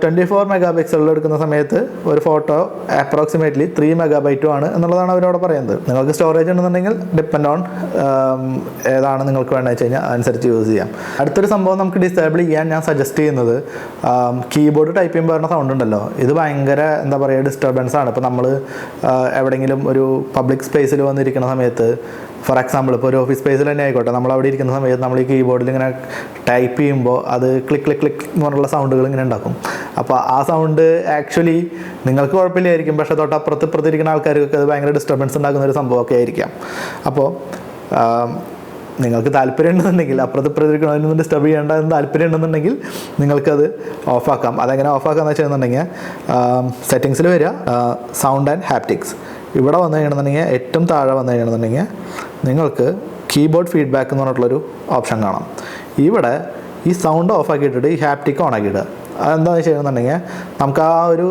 24 മെഗാപിക്സലിൽ എടുക്കുന്ന സമയത്ത് ഒരു ഫോട്ടോ അപ്രോക്സിമേറ്റ്ലി 3 മെഗാബൈറ്റുമാണ് എന്നുള്ളതാണ് അവരവിടെ പറയുന്നത്. നിങ്ങൾക്ക് സ്റ്റോറേജ് ഉണ്ടെന്നുണ്ടെങ്കിൽ ഡിപ്പെൻഡ് ഓൺ ഏതാണ് നിങ്ങൾക്ക് വേണ്ടത് വെച്ച് കഴിഞ്ഞാൽ അനുസരിച്ച് യൂസ് ചെയ്യാം. അടുത്തൊരു സംഭവം നമുക്ക് ഡിസേബിൾ ചെയ്യാൻ ഞാൻ സജസ്റ്റ് ചെയ്യുന്നത് കീബോർഡ് ടൈപ്പ് ചെയ്യുമ്പോൾ വരുന്ന സൗണ്ട് ഉണ്ടല്ലോ, ഇത് ഭയങ്കര എന്താ പറയുക ഡിസ്റ്റർബൻസ് ആണ്. ഇപ്പോൾ നമ്മൾ എവിടെയെങ്കിലും ഒരു പബ്ലിക് സ്പേസിൽ വന്നിരിക്കുന്ന സമയത്ത്, ഫോർ എക്സാമ്പിൾ ഇപ്പോൾ ഒരു ഓഫീസ് സ്പേസിൽ തന്നെ ആയിക്കോട്ടെ, നമ്മൾ അവിടെ ഇരിക്കുന്ന സമയത്ത് നമ്മൾ ഈ കീബോർഡിൽ ഇങ്ങനെ ടൈപ്പ് ചെയ്യുമ്പോൾ അത് ക്ലിക്ക് ക്ലിക്ക് ക്ലിക്ക് എന്ന് പറഞ്ഞുള്ള സൗണ്ടുകൾ ഇങ്ങനെ ഉണ്ടാക്കും. അപ്പോൾ ആ സൗണ്ട് ആക്ച്വലി നിങ്ങൾക്ക് കുഴപ്പമില്ലായിരിക്കും, പക്ഷേ തൊട്ടപ്പുറത്തിരിക്കുന്ന ആൾക്കാർക്കൊക്കെ അത് ഭയങ്കര ഡിസ്റ്റർബൻസ് ഉണ്ടാക്കുന്ന ഒരു സംഭവമൊക്കെ ആയിരിക്കാം. അപ്പോൾ നിങ്ങൾക്ക് താല്പര്യം ഉണ്ടെന്നുണ്ടെങ്കിൽ, അപ്പുറത്തിരിക്കണമെന്ന് ഡിസ്റ്റർബ് ചെയ്യേണ്ടതെന്ന് താല്പര്യം ഉണ്ടെന്നുണ്ടെങ്കിൽ നിങ്ങൾക്കത് ഓഫാക്കാം. അതെങ്ങനെ ഓഫാക്കാമെന്ന് വെച്ചിട്ടുണ്ടെങ്കിൽ സെറ്റിങ്സിൽ വരിക, സൗണ്ട് ആൻഡ് ഹാപ്റ്റിക്സ്. ഇവിടെ വന്നു കഴിയണമെന്നുണ്ടെങ്കിൽ ഏറ്റവും താഴെ വന്നു കഴിയണമെന്നുണ്ടെങ്കിൽ നിങ്ങൾക്ക് കീബോർഡ് ഫീഡ്ബാക്ക് എന്ന് പറഞ്ഞിട്ടുള്ളൊരു ഓപ്ഷൻ കാണാം. ഇവിടെ ഈ സൗണ്ട് ഓഫ് ആക്കിയിട്ടിട്ട് ഈ ഹാപ്റ്റിക് ഓൺ ആക്കിയിടുക. അതെന്താണെന്ന് ചെയ്യുന്നുണ്ടെങ്കിൽ നമുക്ക് ആ ഒരു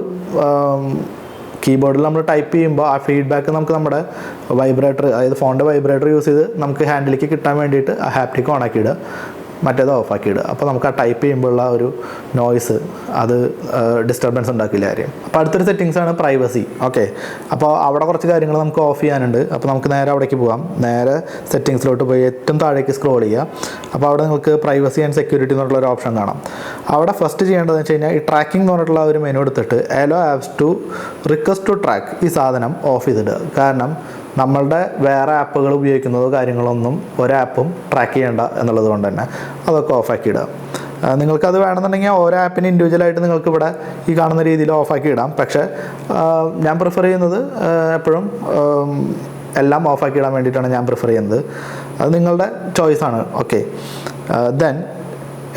കീബോർഡിൽ നമ്മൾ ടൈപ്പ് ചെയ്യുമ്പോൾ ആ ഫീഡ്ബാക്ക് നമുക്ക് നമ്മുടെ വൈബ്രേറ്റർ, അതായത് ഫോണിൻ്റെ വൈബ്രേറ്റർ യൂസ് ചെയ്ത് നമുക്ക് ഹാൻഡിലേക്ക് കിട്ടാൻ വേണ്ടിയിട്ട് ആ ഹാപ്റ്റിക് ഓൺ ആക്കിയിടുക. മറ്റേത് ഓഫാക്കി ഇടുക. അപ്പോൾ നമുക്ക് ആ ടൈപ്പ് ചെയ്യുമ്പോഴുള്ള ഒരു നോയ്സ് അത് ഡിസ്റ്റർബൻസ് ഉണ്ടാക്കില്ല കാര്യം. അപ്പോൾ അടുത്തൊരു സെറ്റിങ്സാണ് പ്രൈവസി. ഓക്കെ, അപ്പോൾ അവിടെ കുറച്ച് കാര്യങ്ങൾ നമുക്ക് ഓഫ് ചെയ്യാനുണ്ട്. അപ്പോൾ നമുക്ക് നേരെ അവിടേക്ക് പോകാം. നേരെ സെറ്റിങ്സിലോട്ട് പോയി ഏറ്റവും താഴേക്ക് സ്ക്രോൾ ചെയ്യുക. അപ്പോൾ അവിടെ നിങ്ങൾക്ക് പ്രൈവസി ആൻഡ് സെക്യൂരിറ്റി എന്നുള്ള ഒരു ഓപ്ഷൻ കാണാം. അവിടെ ഫസ്റ്റ് ചെയ്യേണ്ടതെന്ന് വെച്ച് കഴിഞ്ഞാൽ ഈ ട്രാക്കിംഗ് എന്ന് പറഞ്ഞിട്ടുള്ള ഒരു മെനു എടുത്തിട്ട് allow apps to request to track ഈ സാധനം ഓഫ് ചെയ്തിടുക. കാരണം നമ്മളുടെ വേറെ ആപ്പുകൾ ഉപയോഗിക്കുന്നതോ കാര്യങ്ങളൊന്നും ഒരാപ്പും ട്രാക്ക് ചെയ്യേണ്ട എന്നുള്ളത് കൊണ്ട് തന്നെ അതൊക്കെ ഓഫാക്കി ഇടുക. നിങ്ങൾക്കത് വേണമെന്നുണ്ടെങ്കിൽ ഓരോ ആപ്പിന് ഇൻഡിവിജ്വലായിട്ട് നിങ്ങൾക്ക് ഇവിടെ ഈ കാണുന്ന രീതിയിൽ ഓഫാക്കി ഇടാം. പക്ഷേ ഞാൻ പ്രിഫർ ചെയ്യുന്നത് എപ്പോഴും എല്ലാം ഓഫാക്കി ഇടാൻ വേണ്ടിയിട്ടാണ് ഞാൻ പ്രിഫർ ചെയ്യുന്നത്. അത് നിങ്ങളുടെ ചോയ്സാണ്. ഓക്കെ, ദെൻ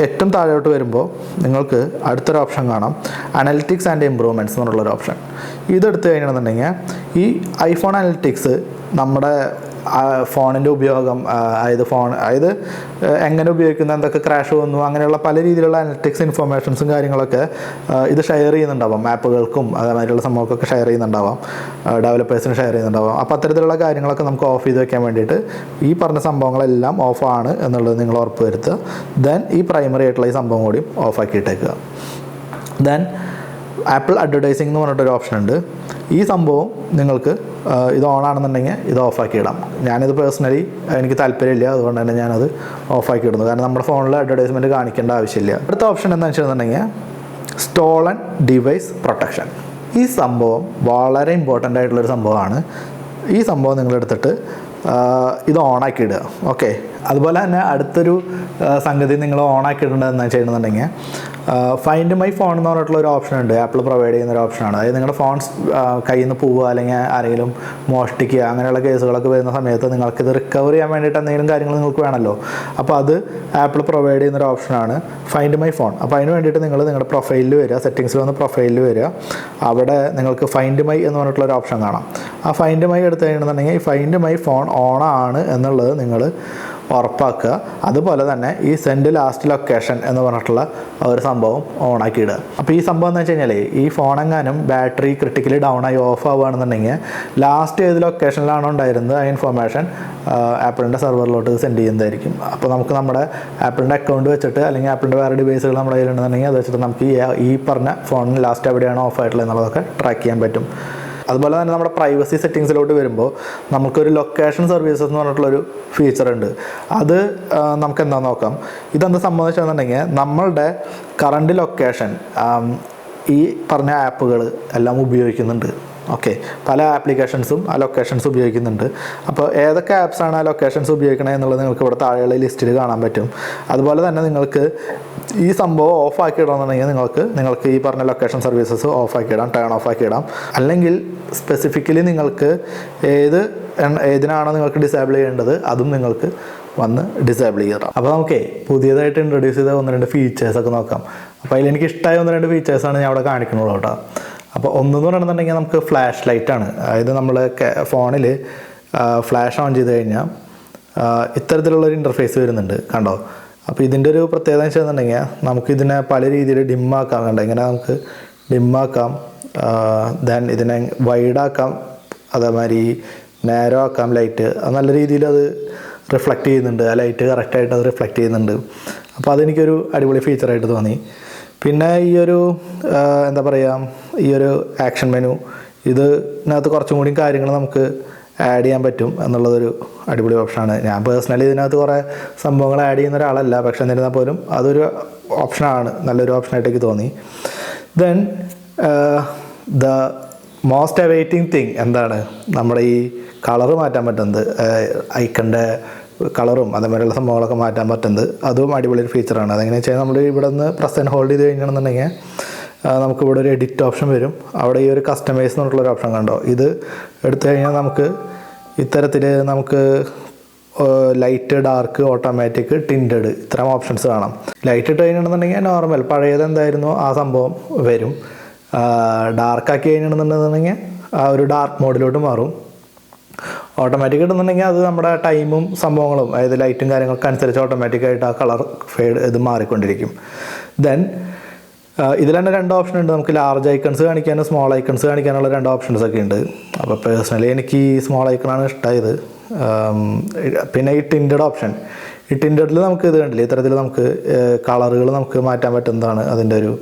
ഏറ്റവും താഴോട്ട് വരുമ്പോൾ നിങ്ങൾക്ക് അടുത്തൊരു ഓപ്ഷൻ കാണാം, അനലിറ്റിക്സ് ആൻഡ് ഇമ്പ്രൂവ്മെൻറ്റ്സ് എന്നുള്ളൊരു ഓപ്ഷൻ. ഇതെടുത്ത് കഴിഞ്ഞിട്ടുണ്ടെങ്കിൽ ഈ ഐഫോൺ അനലിറ്റിക്സ് നമ്മുടെ ഫോണിൻ്റെ ഉപയോഗം, അതായത് എങ്ങനെ ഉപയോഗിക്കുന്നു, എന്തൊക്കെ ക്രാഷ് വന്നു, അങ്ങനെയുള്ള പല രീതിയിലുള്ള അനലിറ്റിക്സ് ഇൻഫർമേഷൻസും കാര്യങ്ങളൊക്കെ ഇത് ഷെയർ ചെയ്യുന്നുണ്ടാവാം. ആപ്പുകൾക്കും അതേമാതിരിയുള്ള സംഭവങ്ങളൊക്കെ ഷെയർ ചെയ്യുന്നുണ്ടാവാം, ഡെവലപ്പേഴ്സിന് ഷെയർ ചെയ്യുന്നുണ്ടാവാം. അപ്പോൾ അത്തരത്തിലുള്ള കാര്യങ്ങളൊക്കെ നമുക്ക് ഓഫ് ചെയ്ത് വെക്കാൻ വേണ്ടിയിട്ട് ഈ പറഞ്ഞ സംഭവങ്ങളെല്ലാം ഓഫാണ് എന്നുള്ളത് നിങ്ങൾ ഉറപ്പ് വരുത്തുക. ദെൻ ഈ പ്രൈമറി ആയിട്ടുള്ള ഈ സംഭവം കൂടി ഓഫാക്കിയിട്ടേക്കുക. ദെൻ ആപ്പിൾ അഡ്വർടൈസിംഗ് എന്ന് പറഞ്ഞിട്ടൊരു ഓപ്ഷൻ ഉണ്ട്. ഈ സംഭവം നിങ്ങൾക്ക് ഇത് ഓണാണെന്നുണ്ടെങ്കിൽ ഇത് ഓഫാക്കി ഇടാം. ഞാനിത് പേഴ്സണലി എനിക്ക് താല്പര്യമില്ല, അതുകൊണ്ട് തന്നെ ഞാനത് ഓഫാക്കി ഇടുന്നു. കാരണം നമ്മുടെ ഫോണിൽ അഡ്വർടൈസ്മെൻറ്റ് കാണിക്കേണ്ട ആവശ്യമില്ല. അടുത്ത ഓപ്ഷൻ എന്താണെന്ന് വെച്ചിട്ടുണ്ടെങ്കിൽ സ്റ്റോളൻ ഡിവൈസ് പ്രൊട്ടക്ഷൻ. ഈ സംഭവം വളരെ ഇമ്പോർട്ടൻ്റ് ആയിട്ടുള്ളൊരു സംഭവമാണ്. ഈ സംഭവം നിങ്ങളെടുത്തിട്ട് ഇത് ഓണാക്കി ഇടുക. ഓക്കെ, അതുപോലെ തന്നെ അടുത്തൊരു സംഗതി നിങ്ങൾ ഓണാക്കി ഇടേണ്ടത് എന്താ ചെയ്യണമെന്നുണ്ടെങ്കിൽ ഫൈൻഡ് മൈ ഫോൺ എന്ന് പറഞ്ഞിട്ടുള്ള ഒരു ഓപ്ഷൻ ഉണ്ട്. ആപ്പിൾ പ്രൊവൈഡ് ചെയ്യുന്ന ഒരു ഓപ്ഷനാണ്. അതായത് നിങ്ങളുടെ ഫോൺ കയ്യിൽ നിന്ന് പോവുക അല്ലെങ്കിൽ ആരെങ്കിലും മോഷ്ടിക്കുക അങ്ങനെയുള്ള കേസുകളൊക്കെ വരുന്ന സമയത്ത് നിങ്ങൾക്കിത് റിക്കവർ ചെയ്യാൻ വേണ്ടിയിട്ട് എന്തെങ്കിലും കാര്യങ്ങൾ നിങ്ങൾക്ക് വേണമല്ലോ. അപ്പോൾ അത് ആപ്പിൾ പ്രൊവൈഡ് ചെയ്യുന്ന ഒരു ഓപ്ഷനാണ് ഫൈൻഡ് മൈ ഫോൺ. അപ്പോൾ അതിന് വേണ്ടിയിട്ട് നിങ്ങൾ നിങ്ങളുടെ പ്രൊഫൈലിൽ വരിക, സെറ്റിങ്സിൽ വന്ന് പ്രൊഫൈലിൽ വരിക. അവിടെ നിങ്ങൾക്ക് ഫൈൻഡ് മൈ എന്ന് പറഞ്ഞിട്ടുള്ള ഒരു ഓപ്ഷൻ കാണാം. ആ ഫൈൻഡ് മൈ എടുത്ത് കഴിഞ്ഞിട്ടുണ്ടെങ്കിൽ ഈ ഫൈൻഡ് മൈ ഫോൺ ഓണാണ് എന്നുള്ളത് നിങ്ങൾ ഉറപ്പാക്കുക. അതുപോലെ തന്നെ ഈ സെൻഡ് ലാസ്റ്റ് ലൊക്കേഷൻ എന്ന് പറഞ്ഞിട്ടുള്ള ഒരു സംഭവം ഓണാക്കി ഇടുക. അപ്പോൾ ഈ സംഭവം എന്ന് വെച്ച് കഴിഞ്ഞാൽ ഈ ഫോണെങ്ങാനും ബാറ്ററി ക്രിട്ടിക്കലി ഡൗൺ ആയി ഓഫ് ആവുകയാണെന്നുണ്ടെങ്കിൽ ലാസ്റ്റ് ഏത് ലൊക്കേഷനിലാണോ ഉണ്ടായിരുന്നത് ആ ഇൻഫർമേഷൻ ആപ്പിളിൻ്റെ സെർവറിലോട്ട് സെൻഡ് ചെയ്യുന്നതായിരിക്കും. അപ്പോൾ നമുക്ക് നമ്മുടെ ആപ്പിളിൻ്റെ അക്കൗണ്ട് വെച്ചിട്ട് അല്ലെങ്കിൽ ആപ്പിളിൻ്റെ വേറെ ഡിവൈസുകൾ നമ്മുടെ കയ്യിലുണ്ടെന്നുണ്ടെങ്കിൽ അത് വെച്ചിട്ട് നമുക്ക് ഈ പറഞ്ഞ ഫോണിന് ലാസ്റ്റ് എവിടെയാണോ ഓഫ് ആയിട്ടുള്ളത് എന്നുള്ളതൊക്കെ ട്രാക്ക് ചെയ്യാൻ പറ്റും. അതുപോലെ തന്നെ നമ്മുടെ പ്രൈവസി സെറ്റിങ്സിലോട്ട് വരുമ്പോൾ നമുക്കൊരു ലൊക്കേഷൻ സർവീസസ് എന്ന് പറഞ്ഞിട്ടുള്ളൊരു ഫീച്ചർ ഉണ്ട്. അത് നമുക്ക് എന്താ നോക്കാം. ഇതെന്താ സംബന്ധിച്ചെന്നുണ്ടെങ്കിൽ നമ്മളുടെ കറണ്ട് ലൊക്കേഷൻ ഈ പറഞ്ഞ ആപ്പുകൾ എല്ലാം ഉപയോഗിക്കുന്നുണ്ട്. ഓക്കെ, പല ആപ്ലിക്കേഷൻസും ആ ലൊക്കേഷൻസ് ഉപയോഗിക്കുന്നുണ്ട്. അപ്പോൾ ഏതൊക്കെ ആപ്സാണ് ആ ലൊക്കേഷൻസ് ഉപയോഗിക്കണേ എന്നുള്ളത് നിങ്ങൾക്ക് ഇവിടെ താഴെയുള്ള ലിസ്റ്റിൽ കാണാൻ പറ്റും. അതുപോലെ തന്നെ നിങ്ങൾക്ക് ഈ സംഭവം ഓഫ് ആക്കി ഇടണമെന്നുണ്ടെങ്കിൽ നിങ്ങൾക്ക് ഈ പറഞ്ഞ ലൊക്കേഷൻ സർവീസസ് ഓഫ് ആക്കി ഇടാം, ടേൺ ഓഫ് ആക്കി ഇടാം. അല്ലെങ്കിൽ സ്പെസിഫിക്കലി നിങ്ങൾക്ക് ഏതിനാണോ നിങ്ങൾക്ക് ഡിസേബിൾ ചെയ്യേണ്ടത് അതും നിങ്ങൾക്ക് വന്ന് ഡിസേബിൾ ചെയ്യണം. അപ്പോൾ നമുക്ക് പുതിയതായിട്ട് ഇൻട്രൊഡ്യൂസ് ചെയ്ത 1-2 ഫീച്ചേഴ്സൊക്കെ നോക്കാം. അപ്പോൾ അതിലെനിക്ക് ഇഷ്ടമായ 1-2 ഫീച്ചേഴ്സാണ് ഞാൻ അവിടെ കാണിക്കുന്നുള്ളൂ കേട്ടോ. അപ്പോൾ ഒന്നെന്ന് പറയുന്നുണ്ടെങ്കിൽ നമുക്ക് ഫ്ലാഷ് ലൈറ്റാണ്. അതായത് നമ്മൾ ഫോണിൽ ഫ്ലാഷ് ഓൺ ചെയ്ത് കഴിഞ്ഞാൽ ഇത്തരത്തിലുള്ളൊരു ഇൻ്റർഫേസ് വരുന്നുണ്ട്, കണ്ടോ. അപ്പോൾ ഇതിൻ്റെ ഒരു പ്രത്യേകത എന്ന് വെച്ചിട്ടുണ്ടെങ്കിൽ നമുക്കിതിനെ പല രീതിയിൽ ഡിമ്മാക്കാം. കണ്ടോ, ഇങ്ങനെ നമുക്ക് ഡിമ്മാക്കാം, ദെൻ ഇതിനെ വൈഡാക്കാം, അതേമാതിരി നേരോ ആക്കാം ലൈറ്റ്. നല്ല രീതിയിൽ അത് റിഫ്ലക്റ്റ് ചെയ്യുന്നുണ്ട്, ആ ലൈറ്റ് കറക്റ്റായിട്ട് അത് റിഫ്ലക്റ്റ് ചെയ്യുന്നുണ്ട്. അപ്പോൾ അതെനിക്കൊരു അടിപൊളി ഫീച്ചറായിട്ട് തോന്നി. പിന്നെ ഈ ഒരു എന്താ പറയുക, ഈ ഒരു ആക്ഷൻ മെനു ഇതിനകത്ത് കുറച്ചും കൂടി കാര്യങ്ങൾ നമുക്ക് ആഡ് ചെയ്യാൻ പറ്റും എന്നുള്ളതൊരു അടിപൊളി ഓപ്ഷനാണ്. ഞാൻ പേഴ്സണലി ഇതിനകത്ത് കുറേ സംഭവങ്ങൾ ആഡ് ചെയ്യുന്ന ഒരാളല്ല, പക്ഷെ എന്നിരുന്നാൽ പോലും അതൊരു ഓപ്ഷനാണ്, നല്ലൊരു ഓപ്ഷനായിട്ട് എനിക്ക് തോന്നി. Then the most awaiting thing എന്താണ്, നമ്മുടെ ഈ കളറ് മാറ്റാൻ പറ്റുന്നത്, ഐക്കണിൻ്റെ കളറും അതേമാതിരിയുള്ള സംഭവങ്ങളൊക്കെ മാറ്റാൻ പറ്റുന്നത് അതും അടിപൊളിയൊരു ഫീച്ചറാണ്. അതെങ്ങനെയാണെന്ന് വെച്ചാൽ നമ്മൾ ഇവിടെ നിന്ന് പ്രസ് ആൻഡ് ഹോൾഡ് ചെയ്ത് കഴിഞ്ഞിട്ടുണ്ടെങ്കിൽ നമുക്കിവിടെ ഒരു എഡിറ്റ് ഓപ്ഷൻ വരും. അവിടെ ഈ ഒരു കസ്റ്റമൈസ് എന്നുള്ളൊരു ഓപ്ഷൻ കണ്ടോ, ഇത് എടുത്തു കഴിഞ്ഞാൽ നമുക്ക് ഇത്തരത്തിൽ നമുക്ക് ലൈറ്റ്, ഡാർക്ക്, ഓട്ടോമാറ്റിക്, ടിൻറ്റഡ് ഇത്തരം ഓപ്ഷൻസ് കാണാം. ലൈറ്റ് ഇട്ട് കഴിഞ്ഞിട്ടുണ്ടെങ്കിൽ നോർമൽ പഴയത് എന്തായിരുന്നോ ആ സംഭവം വരും. ഡാർക്കാക്കി കഴിഞ്ഞിട്ടുണ്ടെന്നുണ്ടെങ്കിൽ ആ ഒരു ഡാർക്ക് മോഡിലോട്ട് മാറും. ഓട്ടോമാറ്റിക് ഇടുന്നുണ്ടെങ്കിൽ അത് നമ്മുടെ ടൈമും സംഭവങ്ങളും അതായത് ലൈറ്റും കാര്യങ്ങളൊക്കെ അനുസരിച്ച് ഓട്ടോമാറ്റിക്കായിട്ട് ആ കളർ ഫെയ്ഡ് ഇത് മാറിക്കൊണ്ടിരിക്കും. ദെൻ ഇതിൽ തന്നെ 2 ഓപ്ഷൻ ഉണ്ട്. നമുക്ക് ലാർജ് ഐക്കൺസ് കാണിക്കാനും സ്മോൾ ഐക്കൺസ് കാണിക്കാനുള്ള 2 ഓപ്ഷൻസ് ഒക്കെ ഉണ്ട്. അപ്പോൾ പേഴ്സണലി എനിക്ക് ഈ സ്മോൾ ഐക്കണാണ് ഇഷ്ടമായത്. പിന്നെ ഈ ടിൻറ്റഡ് ഓപ്ഷൻ, ഈ ടിൻഡറിൽ നമുക്ക് ഇത് കണ്ടില്ലേ, ഇത്തരത്തിൽ നമുക്ക് കളറുകൾ നമുക്ക് മാറ്റാൻ പറ്റുന്നതാണ് അതിൻ്റെ ഒരു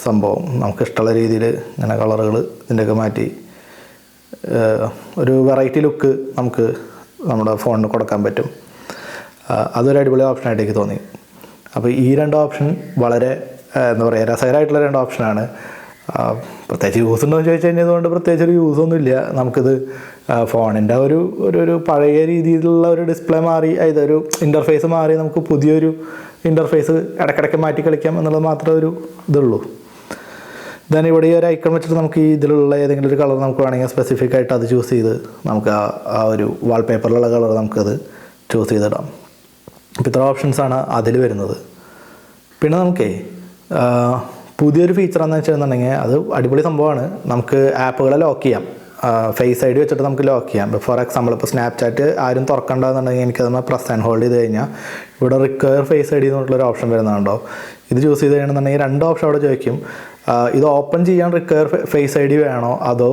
സംഭവം. നമുക്ക് ഇഷ്ടമുള്ള രീതിയിൽ ഇങ്ങനെ കളറുകൾ ഇതിൻ്റെയൊക്കെ മാറ്റി ഒരു വെറൈറ്റി ലുക്ക് നമുക്ക് നമ്മുടെ ഫോണിന് കൊടുക്കാൻ പറ്റും. അതൊരു അടിപൊളി ഓപ്ഷനായിട്ട് എനിക്ക് തോന്നി. അപ്പോൾ ഈ രണ്ട് ഓപ്ഷൻ വളരെ എന്താ പറയുക രസകരമായിട്ടുള്ള രണ്ട് ഓപ്ഷനാണ്. പ്രത്യേകിച്ച് യൂസ് ഉണ്ടോ എന്ന് ചോദിച്ചു കഴിഞ്ഞാൽ അതുകൊണ്ട് പ്രത്യേകിച്ച് ഒരു യൂസൊന്നുമില്ല. നമുക്കിത് ഫോണിൻ്റെ ഒരു പഴയ രീതിയിലുള്ള ഒരു ഡിസ്പ്ലേ മാറി ഇതൊരു ഇൻ്റർഫേസ് മാറി നമുക്ക് പുതിയൊരു ഇൻ്റർഫേസ് ഇടയ്ക്കിടയ്ക്ക് മാറ്റി കളിക്കാം എന്നുള്ളത് മാത്രമേ ഒരു ഇതുള്ളൂ. ദെൻ ഇവിടെ ഈ ഒരു ഐക്കൺ വെച്ചിട്ട് നമുക്ക് ഈ ഇതിലുള്ള ഏതെങ്കിലും ഒരു കളർ നമുക്ക് വേണമെങ്കിൽ സ്പെസിഫിക് ആയിട്ട് അത് ചൂസ് ചെയ്ത് നമുക്ക് ആ ഒരു വാൾപേപ്പറിലുള്ള കളർ നമുക്കത് ചൂസ് ചെയ്തിടാം. അപ്പോൾ ഇത്ര ഓപ്ഷൻസാണ് അതിൽ വരുന്നത്. പിന്നെ നമുക്കേ പുതിയൊരു ഫീച്ചർ എന്താണെന്ന് വെച്ചിട്ടുണ്ടെങ്കിൽ അത് അടിപൊളി സംഭവമാണ്. നമുക്ക് ആപ്പുകളെ ലോക്ക് ചെയ്യാം. ഫേസ് ഐ ഡി വെച്ചിട്ട് നമുക്ക് ലോക്ക് ചെയ്യാം. ഫോർ എക്സാമ്പിൾ ഇപ്പോൾ സ്നാപ്ചാറ്റ് ആരും തുറക്കണ്ടെന്നുണ്ടെങ്കിൽ എനിക്കത് പ്രസ് ആൻഡ് ഹോൾഡ് ചെയ്ത് കഴിഞ്ഞാൽ ഇവിടെ റിക്വയർ ഫേസ് ഐ ഡി എന്നുള്ളൊരു ഓപ്ഷൻ വരുന്നുണ്ടോ. ഇത് ചൂസ് ചെയ്ത് കഴിയണമെന്നുണ്ടെങ്കിൽ രണ്ട് ഓപ്ഷൻ അവിടെ ചോദിക്കും. ഇത് ഓപ്പൺ ചെയ്യാൻ റിക്വയർ ഫേസ് ഐ ഡി വേണോ അതോ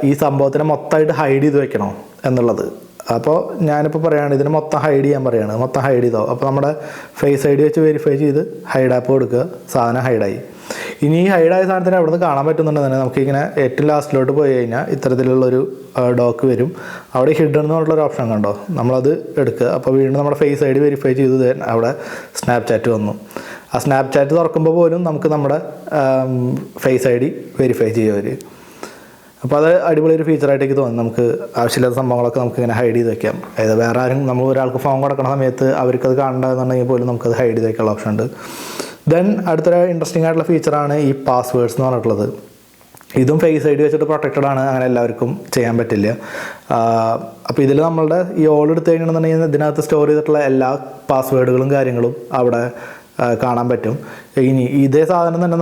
ഈ സംഭവത്തിനെ മൊത്തമായിട്ട് ഹൈഡ് ചെയ്ത് വെക്കണോ എന്നുള്ളത്. അപ്പോൾ ഞാനിപ്പോൾ പറയുകയാണ് ഇതിന് മൊത്തം ഹൈഡ് ചെയ്യാൻ പറയുകയാണ്. മൊത്തം ഹൈഡ് ചെയ്തോ. അപ്പോൾ നമ്മുടെ ഫേസ് ഐ ഡി വെച്ച് വെരിഫൈ ചെയ്ത് ഹൈഡ് ആപ്പ് കൊടുക്കുക, സാധനം ഹൈഡായി. ഇനി ഈ ഹൈഡായ സാധനത്തിന് അവിടെ നിന്ന് കാണാൻ പറ്റുന്നുണ്ട് തന്നെ നമുക്കിങ്ങനെ ഏറ്റവും ലാസ്റ്റിലോട്ട് പോയി കഴിഞ്ഞാൽ ഇത്തരത്തിലുള്ളൊരു ഡോക്ക് വരും. അവിടെ ഹിഡൻ എന്നുള്ളൊരു ഓപ്ഷൻ കണ്ടോ, നമ്മളത് എടുക്കുക. അപ്പോൾ വീണ്ടും നമ്മുടെ ഫേസ് ഐ ഡി വെരിഫൈ ചെയ്ത് അവിടെ സ്നാപ്ചാറ്റ് വന്നു. ആ സ്നാപ്ചാറ്റ് തുറക്കുമ്പോൾ പോലും നമുക്ക് നമ്മുടെ ഫേസ് ഐ ഡി വെരിഫൈ ചെയ്യുക. അപ്പോൾ അത് അടിപൊളി ഒരു ഫീച്ചറായിട്ട് എനിക്ക് തോന്നി. നമുക്ക് ആവശ്യമില്ലാത്ത സംഭവങ്ങളൊക്കെ നമുക്ക് ഇങ്ങനെ ഹൈഡ് ചെയ്ത് വയ്ക്കാം. അതായത് വേറെ ആരും നമ്മൾ ഒരാൾക്ക് ഫോൺ കൊടുക്കുന്ന സമയത്ത് അവർക്കത് കാണണ്ടെന്നുണ്ടെങ്കിൽ പോലും നമുക്കത് ഹൈഡ് ചെയ്ത് വയ്ക്കാനുള്ള ഓപ്ഷൻ ഉണ്ട്. ദെൻ അടുത്തൊരു ഇൻട്രസ്റ്റിംഗ് ആയിട്ടുള്ള ഫീച്ചറാണ് ഈ പാസ്വേഡ്സ് എന്ന് പറഞ്ഞിട്ടുള്ളത്. ഇതും ഫേസ് ഐ ഡി വെച്ചിട്ട് പ്രൊട്ടക്റ്റഡ് ആണ്, അങ്ങനെ എല്ലാവർക്കും ചെയ്യാൻ പറ്റില്ല. അപ്പോൾ ഇതിൽ നമ്മളുടെ ഈ ഓൾ എടുത്തു കഴിഞ്ഞിട്ടുണ്ടെങ്കിൽ ഇതിനകത്ത് സ്റ്റോർ ചെയ്തിട്ടുള്ള എല്ലാ പാസ്വേഡുകളും കാര്യങ്ങളും അവിടെ കാണാൻ പറ്റും. ഇനി ഇതേ സാധനം തന്നെ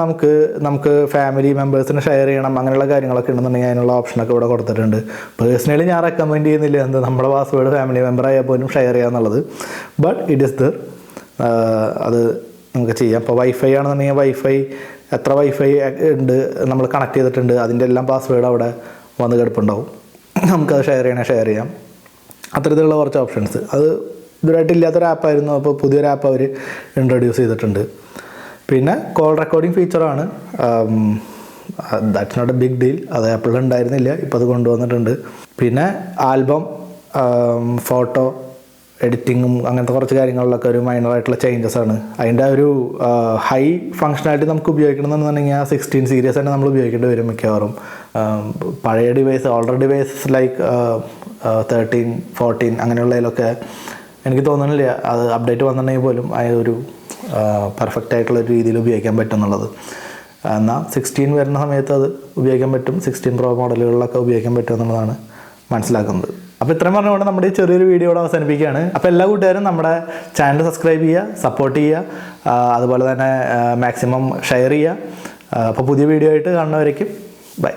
നമുക്ക് ഫാമിലി മെമ്പേഴ്സിന് ഷെയർ ചെയ്യണം അങ്ങനെയുള്ള കാര്യങ്ങളൊക്കെ ഉണ്ടെന്നുണ്ടെങ്കിൽ അതിനുള്ള ഓപ്ഷനൊക്കെ ഇവിടെ കൊടുത്തിട്ടുണ്ട്. പേഴ്സണലി ഞാൻ റെക്കമെൻഡ് ചെയ്യുന്നില്ല നമ്മുടെ പാസ്വേഡ് ഫാമിലി മെമ്പർ ആയാൽ പോലും ഷെയർ ചെയ്യാന്നുള്ളത്. ബട്ട് ഇറ്റ് ഈസ് ദർ, അത് നമുക്ക് ചെയ്യാം. ഇപ്പോൾ വൈഫൈ ആണെന്നുണ്ടെങ്കിൽ വൈഫൈ എത്ര വൈഫൈ ഉണ്ട് നമ്മൾ കണക്ട് ചെയ്തിട്ടുണ്ട് അതിൻ്റെ എല്ലാം പാസ്വേഡ് അവിടെ വന്ന് കിടപ്പുണ്ടാവും. നമുക്കത് ഷെയർ ചെയ്യാം. അത്തരത്തിലുള്ള കുറച്ച് ഓപ്ഷൻസ് അത് ഇതുവരായിട്ട് ഇല്ലാത്തൊരു ആപ്പായിരുന്നു. അപ്പോൾ പുതിയൊരു ആപ്പ് അവർ ഇൻട്രൊഡ്യൂസ് ചെയ്തിട്ടുണ്ട്. പിന്നെ കോൾ റെക്കോർഡിംഗ് ഫീച്ചറാണ്. That's not a big deal. അത് ആപ്പിളിൽ ഉണ്ടായിരുന്നില്ല, ഇപ്പോൾ അത് കൊണ്ടുവന്നിട്ടുണ്ട്. പിന്നെ ആൽബം, ഫോട്ടോ എഡിറ്റിങ്ങും അങ്ങനത്തെ കുറച്ച് കാര്യങ്ങളിലൊക്കെ ഒരു മൈനറായിട്ടുള്ള ചേഞ്ചസ് ആണ്. അതിൻ്റെ ഒരു ഹൈ ഫങ്ഷനാലിറ്റി നമുക്ക് ഉപയോഗിക്കണമെന്നുണ്ടെങ്കിൽ 16 സീരീസ് തന്നെ നമ്മൾ ഉപയോഗിക്കേണ്ടി വരും മിക്കവാറും. പഴയ ഡിവൈസ് ഓൾഡർ ഡിവൈസസ് ലൈക്ക് 13, 14 അങ്ങനെയുള്ളതിലൊക്കെ എനിക്ക് തോന്നുന്നില്ല അത് അപ്ഡേറ്റ് വന്നിട്ടുണ്ടെങ്കിൽ പോലും ഒരു പെർഫെക്റ്റ് ആയിട്ടുള്ള ഒരു രീതിയിൽ ഉപയോഗിക്കാൻ പറ്റും എന്നുള്ളത്. എന്നാൽ 16 വരുന്ന സമയത്ത് അത് ഉപയോഗിക്കാൻ പറ്റും. 16 Pro മോഡലുകളിലൊക്കെ ഉപയോഗിക്കാൻ പറ്റും എന്നുള്ളതാണ് മനസ്സിലാക്കുന്നത്. അപ്പോൾ ഇത്രയും പറഞ്ഞുകൊണ്ട് നമ്മുടെ ഈ ചെറിയൊരു വീഡിയോ ഇവിടെ അവസാനിപ്പിക്കുകയാണ്. അപ്പോൾ എല്ലാ കൂട്ടുകാരും നമ്മുടെ ചാനൽ സബ്സ്ക്രൈബ് ചെയ്യുക, സപ്പോർട്ട് ചെയ്യുക, അതുപോലെ തന്നെ മാക്സിമം ഷെയർ ചെയ്യുക. അപ്പോൾ പുതിയ വീഡിയോ ആയിട്ട് കാണുന്നവരേക്കും ബൈ.